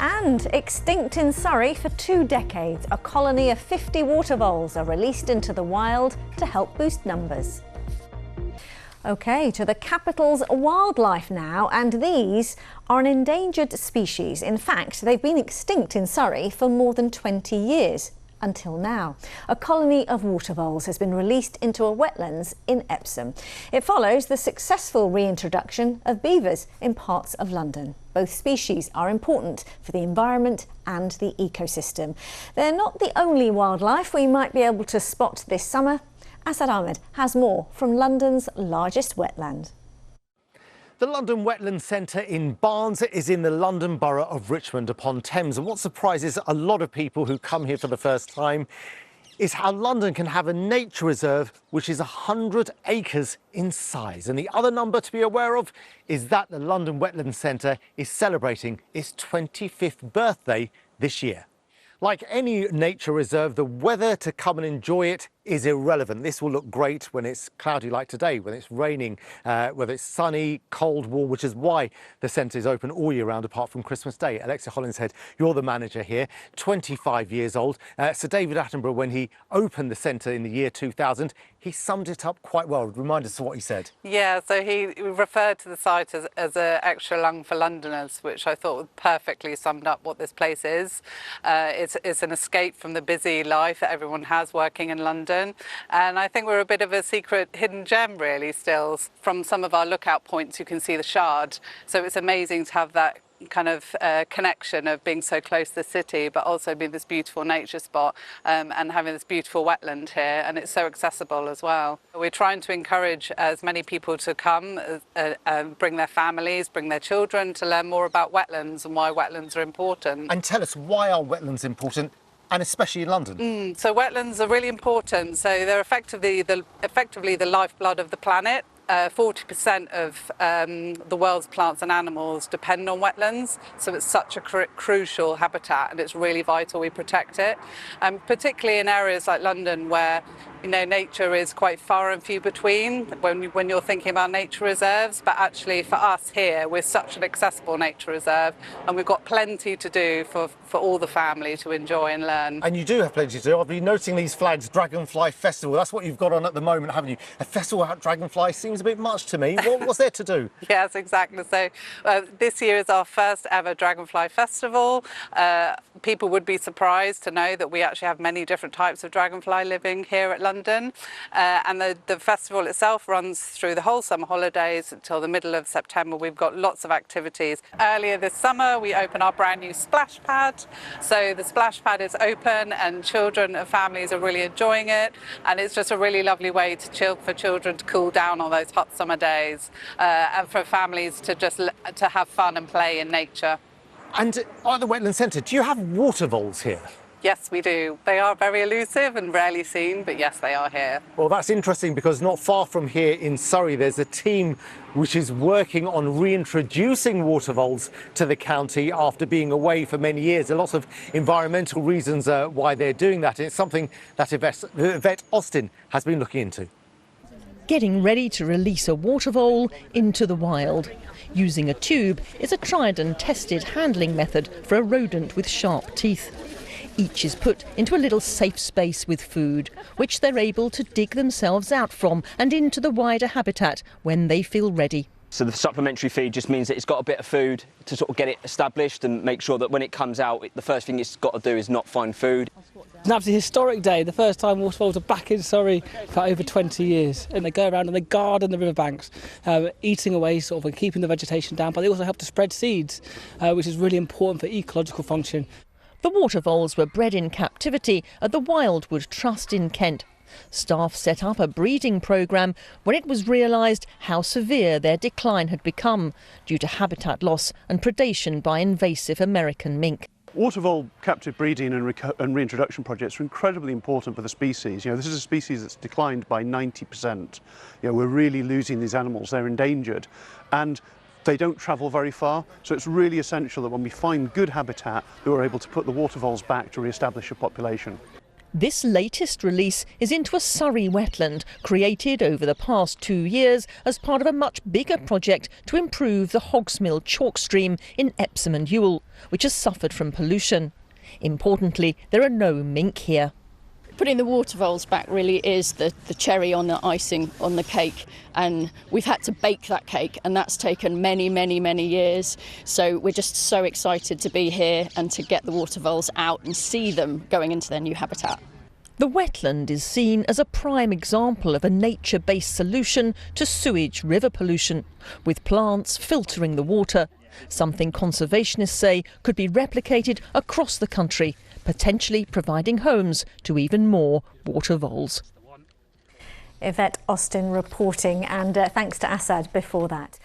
And extinct in Surrey for 2 decades, a colony of 50 water voles are released into the wild to help boost numbers. OK, to the capital's wildlife now, and these are an endangered species. In fact, they've been extinct in Surrey for more than 20 years. Until now. A colony of water voles has been released into a wetlands in Epsom. It follows the successful reintroduction of beavers in parts of London. Both species are important for the environment and the ecosystem. They're not the only wildlife we might be able to spot this summer. Asad Ahmed has more from London's largest wetland. The London Wetland Centre in Barnes is in the London borough of Richmond upon Thames, and what surprises a lot of people who come here for the first time is how London can have a nature reserve which is 100 acres in size. And the other number to be aware of is that the London Wetland Centre is celebrating its 25th birthday this year. Like any nature reserve, the weather to come and enjoy it is irrelevant. This will look great when it's cloudy like today, when it's raining, whether it's sunny, cold, warm, which is why the centre is open all year round apart from Christmas Day. Alexia Hollinshead, you're the manager here, 25 years old. Sir David Attenborough, when he opened the centre in the year 2000, he summed it up quite well. Remind us of what he said. Yeah, so he referred to the site as an extra lung for Londoners, which I thought perfectly summed up what this place is. It's an escape from the busy life that everyone has working in London. And I think we're a bit of a secret hidden gem really still. From some of our lookout points you can see the Shard, so it's amazing to have that kind of connection of being so close to the city but also being this beautiful nature spot and having this beautiful wetland here, and it's so accessible as well. We're trying to encourage as many people to come, bring their families, bring their children to learn more about wetlands and why wetlands are important. And tell us, why are wetlands important? And especially in London. So wetlands are really important. So they're effectively the lifeblood of the planet. 40% of the world's plants and animals depend on wetlands, so it's such a crucial habitat, and it's really vital we protect it. Particularly in areas like London where nature is quite far and few between when you're thinking about nature reserves, but actually for us here we're such an accessible nature reserve, and we've got plenty to do for all the family to enjoy and learn. And you do have plenty to do. I've been noticing these flags, Dragonfly Festival, that's what you've got on at the moment, haven't you? A festival without dragonfly seems a bit much to me. What's there to do? Yes, exactly. So this year is our first ever Dragonfly Festival. People would be surprised to know that we actually have many different types of dragonfly living here at London. And the festival itself runs through the whole summer holidays until the middle of September. We've got lots of activities. Earlier this summer we opened our brand new splash pad. So the splash pad is open and children and families are really enjoying it, and it's just a really lovely way to chill for children to cool down on those hot summer days, and for families to just to have fun and play in nature. And at the Wetland Centre, do you have water voles here? Yes, we do. They are very elusive and rarely seen, but yes, they are here. Well, that's interesting because not far from here in Surrey, there's a team which is working on reintroducing water voles to the county after being away for many years. There are lots of environmental reasons why they're doing that. It's something that Yvette Austin has been looking into. Getting ready to release a water vole into the wild. Using a tube is a tried and tested handling method for a rodent with sharp teeth. Each is put into a little safe space with food, which they're able to dig themselves out from and into the wider habitat when they feel ready. So the supplementary feed just means that it's got a bit of food to sort of get it established and make sure that when it comes out, the first thing it's got to do is not find food. It's an absolutely historic day, the first time water voles are back in Surrey for over 20 years. And they go around and they garden the riverbanks, eating away sort of and keeping the vegetation down, but they also help to spread seeds, which is really important for ecological function. The water voles were bred in captivity at the Wildwood Trust in Kent. Staff set up a breeding programme when it was realised how severe their decline had become due to habitat loss and predation by invasive American mink. Water vole captive breeding and reintroduction projects are incredibly important for the species. This is a species that's declined by 90%. We're really losing these animals, they're endangered, and they don't travel very far, so it's really essential that when we find good habitat that we're able to put the water voles back to re-establish a population. This latest release is into a Surrey wetland created over the past 2 years as part of a much bigger project to improve the Hogsmill chalk stream in Epsom and Ewell, which has suffered from pollution. Importantly, there are no mink here. Putting the watervoles back really is the cherry on the icing on the cake, and we've had to bake that cake, and that's taken many years. So we're just so excited to be here and to get the watervoles out and see them going into their new habitat. The wetland is seen as a prime example of a nature-based solution to sewage river pollution, with plants filtering the water, something conservationists say could be replicated across the country, potentially providing homes to even more watervoles. Yvette Austin reporting, and thanks to Assad before that.